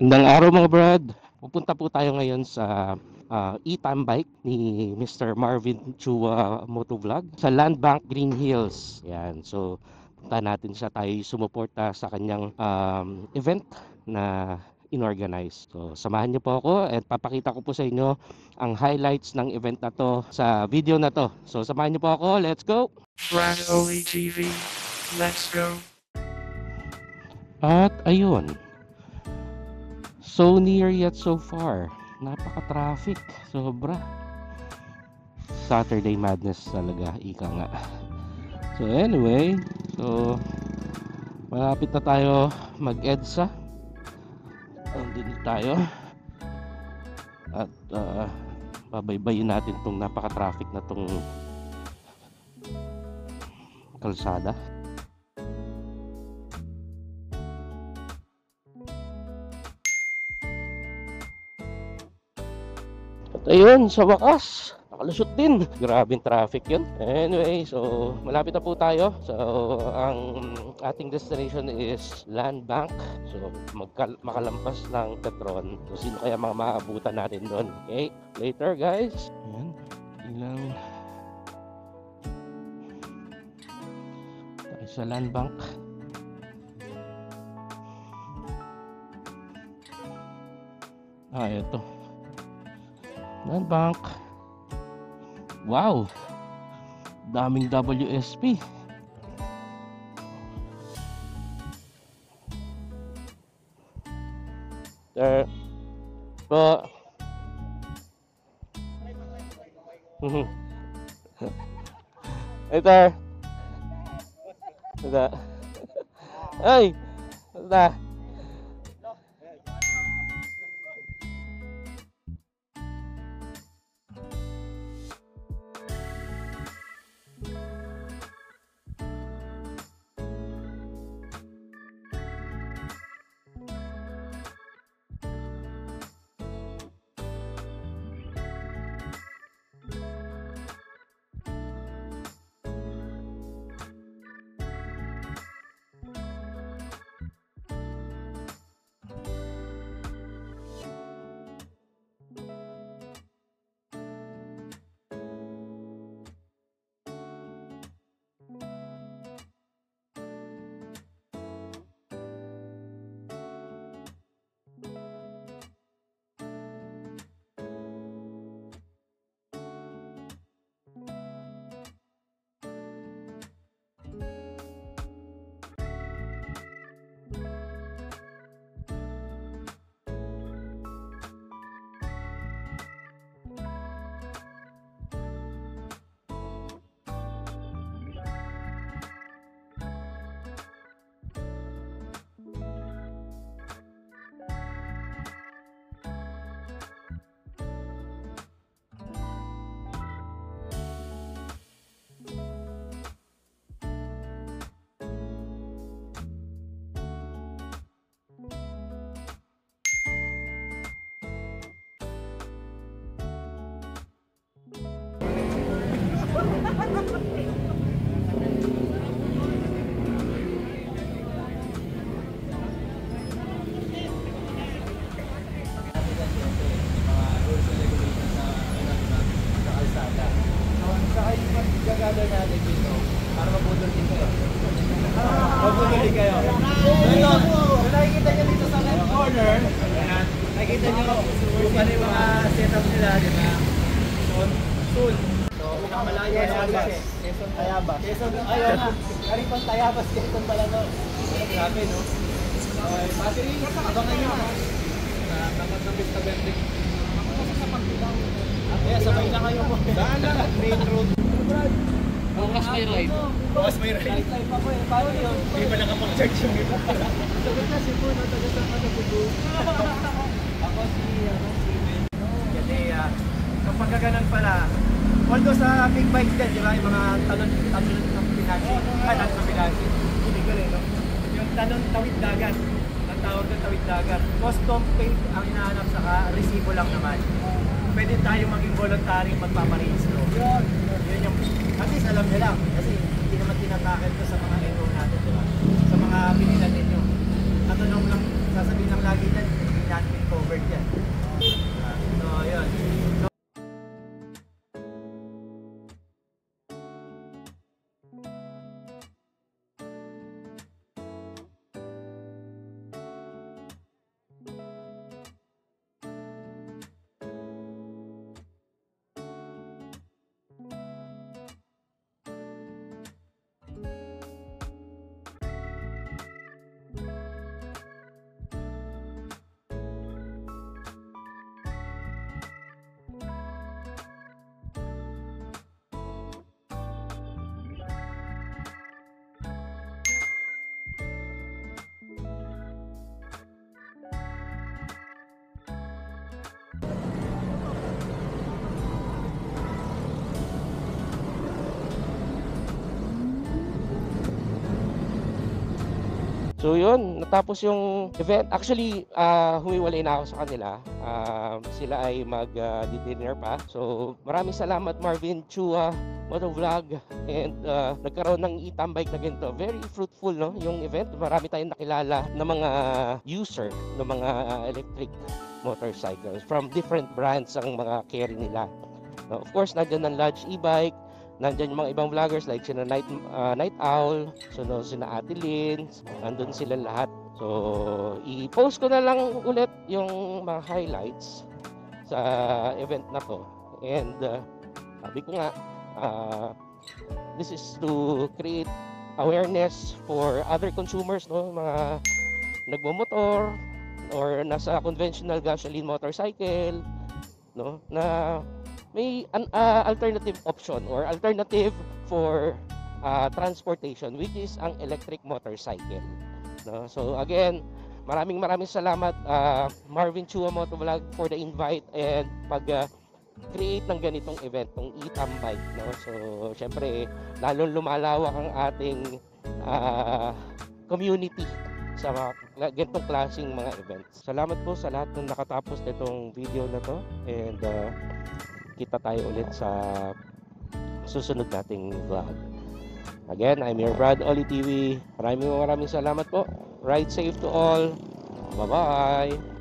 Magandang araw mga brad. Pupunta po tayo ngayon sa e-time bike ni Mr. Marvin Chua Motovlog sa Land Bank Green Hills. Yan. So, punta natin siya, tayo sumuporta sa kanyang event na inorganize. So, samahan niyo po ako at papakita ko po sa inyo ang highlights ng event na to sa video na to. So, samahan niyo po ako. Let's go! Radoli TV, let's go. At ayun. So near yet so far. Napaka-traffic. Sobra. Saturday madness talaga. Ika nga. So anyway. So malapit na tayo mag-EDSA. Nandito tayo. At babaybayin natin tong napaka-traffic na tong kalsada. At ayun, sa wakas, nakalusot din. Grabing traffic yun. Anyway, so malapit na po tayo. So ang ating destination is Land Bank. So makalampas ng Petron. So sino kaya mga maabutan natin doon? Okay, later guys. Ayan, ilang tayo sa Land Bank. Ito. Land Bank. Wow, daming WSP. There po. Ito. Ito. Ay, ito. Gagawin natin dito para mabudol din kayo. Mabudol din kayo. Ito, nakikita nyo dito sa left corner, nakikita nyo kung ano yung mga setup nila, di ba? Soon. So, pinakamalayo sa Tayabas. Quezon Tayabas. Quezon, ayun na. Karipang Tayabas, Quezon pala to. Grabe, no? Okay, battery, abangan nyo na. Dapat ng Vista Verde. Kaya sabay na kayo po. Daan na, main road. Bukas may ride. Bukas may ride. Live ako eh. Paano yun? Hindi pa nakapag-charge yung iba. Sagot na si Puno, taga sa Katapugo. Ako si Ben. Kasi kapag gaganan pala, although sa big bikes din, di ba? Yung mga talon ng Pinasi. Talon ng Pinasi. Hindi ko rin, no? Yung talon tawid dagat. Ang tawag ng tawid dagat. Custom paint ang hinahanap, saka resibo lang naman. Pwede tayo maging voluntary magpaparehistro. Yun yung, at least alam nyo lang, kasi hindi naman tinatakil ko sa mga enroll natin, diba? Sa mga pinilan ninyo. Natanong lang, sasabihin lang lagi dyan, hindi So yun, natapos yung event. Actually, humiwalay na ako sa kanila. Sila ay mag-dinner pa. So maraming salamat Marvin Chua Motovlog, and nagkaroon ng e-tambike na ganito. Very fruitful, no, yung event. Marami tayong nakilala na mga user ng mga electric motorcycles from different brands ang mga carry nila. Of course, nandiyan ng Lodge e-bike, nandiyan yung mga ibang vloggers like sina Night Owl, so sina Ate Lynn, nandun sila lahat. So i-post ko na lang ulit yung mga highlights sa event na to. And sabi ko nga, this is to create awareness for other consumers, no, mga nagmomotor or nasa conventional gasoline motorcycle, no, na may an alternative option or alternative for transportation, which is ang electric motorcycle, no? So again, maraming salamat Marvin Chua Motovlog for the invite and create ng ganitong event, ng e-tambike, no? So syempre lalong lumalawak ang ating community sa mga ganitong klaseng mga events. Salamat po sa lahat ng nakatapos nitong video na to, and kita tayo ulit sa susunod nating vlog. Again, I'm your Brad Oli TV. Maraming salamat po. Ride safe to all. Bye-bye.